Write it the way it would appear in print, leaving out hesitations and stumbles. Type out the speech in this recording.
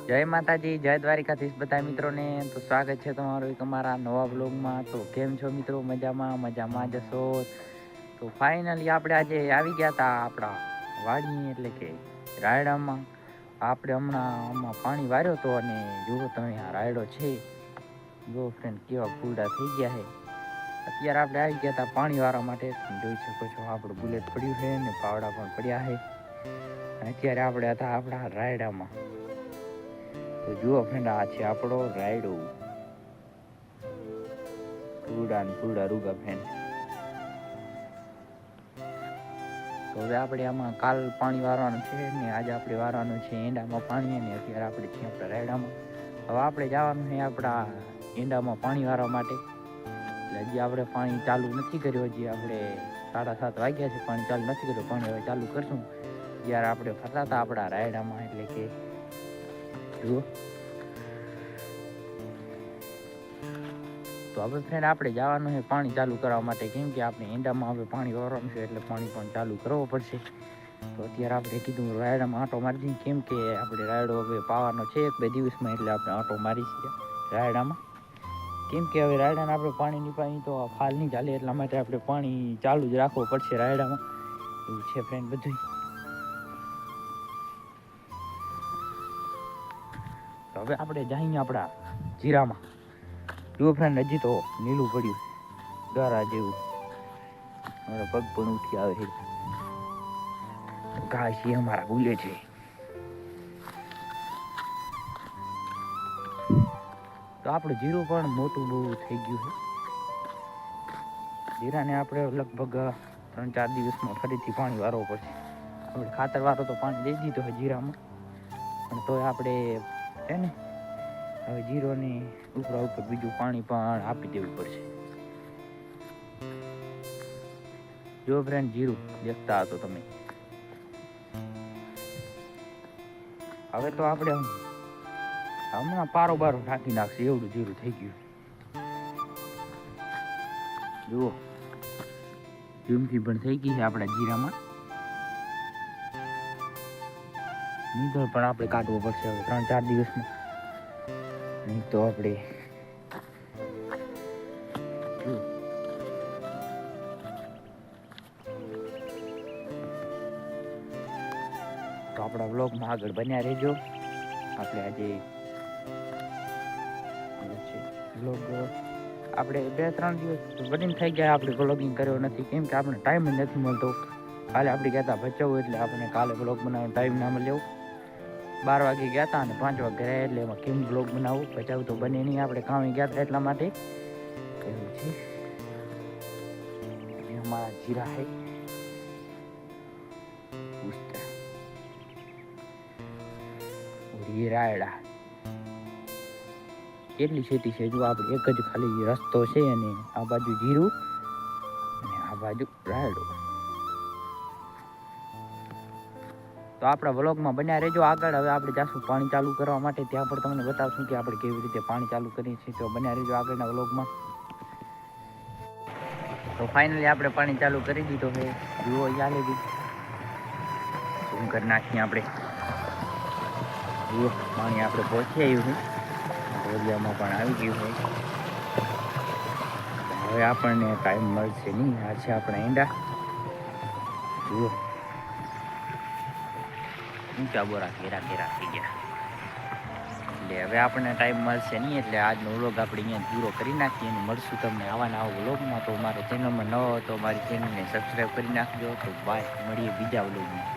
જય માતાજી, જય દ્વારિકાધીશ બધા મિત્રોને. તો સ્વાગત છે તમારું એક અમારા નવા બ્લોગમાં. તો કેમ છો મિત્રો? મજામાં જશો. તો ફાઇનલી આપણે આજે આવી ગયા હતા આપણા વાડી એટલે કે રાયડામાં. આપણે હમણાં આમાં પાણી વાર્યો હતો અને જુઓ તમે આ રાયડો છે. જો ફ્રેન્ડ કેવા ફૂલડા થઈ ગયા છે. અત્યારે આપણે આવી ગયા હતા પાણી વારવા માટે. જોઈ શકો છો આપણું બુલેટ પડ્યું છે ને પાવડા પણ પડ્યા છે. અત્યારે આપણે હતા આપણા રાયડામાં. તો જુઓ ફ્રેન્ડ, આ છે આપણો રાયડો. ફૂલડા રૂગા ફ્રેન્ડ. તો હવે આપણે આમાં કાલ પાણી વારવાનું છે ને આજે આપણે વારવાનું છે ઈંડામાં પાણી. અને અત્યારે આપણે છીએ આપણા રાયડામાં. હવે આપણે જવાનું છે આપણા ઈંડામાં પાણી વારવા માટે. એટલે હજી આપણે પાણી ચાલુ નથી કર્યું. હજી આપણે 7:30 વાગ્યા છે, પાણી ચાલુ નથી કર્યું. પાણી હવે ચાલુ કરશું જ્યારે આપણે ફરતા હતા આપણા રાયડામાં. એટલે કે જુઓ. તો હવે ફ્રેન્ડ આપણે જવાનું છે પાણી ચાલુ કરવા માટે, કેમ કે આપણે ઈંડામાં હવે પાણી વારવાનું છે એટલે પાણી પણ ચાલુ કરવો પડશે. તો અત્યારે આપણે કીધું રાયડામાં આંટો મારી દઈએ, કેમ કે આપણે રાયડો હવે પાવાનો છે 1-2 દિવસમાં. એટલે આપણે આંટો મારીશું રાયડામાં, કેમ કે હવે રાયડાને આપણે પાણીની પાણી તો ફાલ નહીં ચાલે. એટલા માટે આપણે પાણી ચાલુ જ રાખવું પડશે રાયડામાં. એવું છે ફ્રેન્ડ બધું. તો હવે આપણે જઈએ આપણા જીરામાં. જુઓ ફ્રેન્ડ, હજી તો નીલું પડ્યું ગારા જેવું. અમારા પગ પણ ઉઠી આવે છે. ઘાસ એ અમારા ભૂલે છે. તો આપણું જીરું પણ મોટું બહુ થઈ ગયું છે. જીરાને આપણે લગભગ 3-4 દિવસમાં ફરીથી પાણી વારવું પડશે. આપણે ખાતર વાળો તો પાણી દઈ દીધું છે જીરામાં, પણ તો આપણે છે ને હવે જીરોની ઉપર બીજું પાણી પણ આપી દેવું પડશે. જો ફ્રેન્ડ, જીરું દેખતા હતો તમે. હવે તો આપણે હમણાં પારો બારો ઢાંકી નાખશે એવડું જીરું થઈ ગયું. જુઓ, ઝૂમકી પણ થઈ ગઈ છે આપણા જીરામાં. નીંદર પણ આપણે કાઢવો પડશે હવે 3-4 દિવસમાં. નહીં તો આપણે તો આપણા વ્લોગમાં આગળ બન્યા રહેજો. આપણે આજે વ્લોગ આપણે 2-3 દિવસ બનીને થઈ ગયા. આપણે વ્લોગિંગ કર્યો નથી, કેમ કે આપણે ટાઈમ જ નથી મળતો. કાલે આપણે ગયા હતા ભચાઉ, એટલે આપણે કાલે વ્લોગ બનાવવાનો ટાઈમ ના મળ્યો. 12 વાગે ગયા હતા અને 5 વાગે ગયા, એટલે એમાં કેમ વ્લોગ બનાવવું? ભચાઉ તો બને નહીં, આપણે કામે ગયા હતા એટલા માટે. એવું છે. અમારા જીરા હે રાયડા. કેટલી ખેતી છે જો. આપણે એક જ ખાલી રસ્તો છે અને આ બાજુ જીરું અને આ બાજુ રાયડો. તો આપણા વ્લોગમાં બન્યા રહેજો આગળ. હવે આપણે જાશું પાણી ચાલુ કરવા માટે, ત્યાં પણ તમને બતાવશું કે આપણે કેવી રીતે પાણી ચાલુ કરીએ છીએ. તો બન્યા રહેજો આગળના વ્લોગમાં. તો ફાઇનલી આપણે પાણી ચાલુ કરી દીધો છે. જુઓ યાર, લીધી શું કરી નાખીએ આપણે. જુઓ, પાણી આપણે પહોંચી આવ્યું છે. ઢોલિયામાં પણ આવી ગયું છે. હવે આપણને ટાઈમ મળશે નહીં. આ છે આપણા ઈંડા. જુઓ, ઊંચા બોરા ઘેરા થઈ ગયા. એટલે હવે આપણને ટાઈમ મળશે નહીં. એટલે આજનો વ્લોગ આપણે અહીંયા પૂરો કરી નાખીએ અને મળશું તમને આવા નવા વ્લોગમાં. તો મારી ચેનલમાં ન હોય તો મારી ચેનલને સબસ્ક્રાઈબ કરી નાખજો. તો બાય, મળીએ બીજા વ્લોગમાં.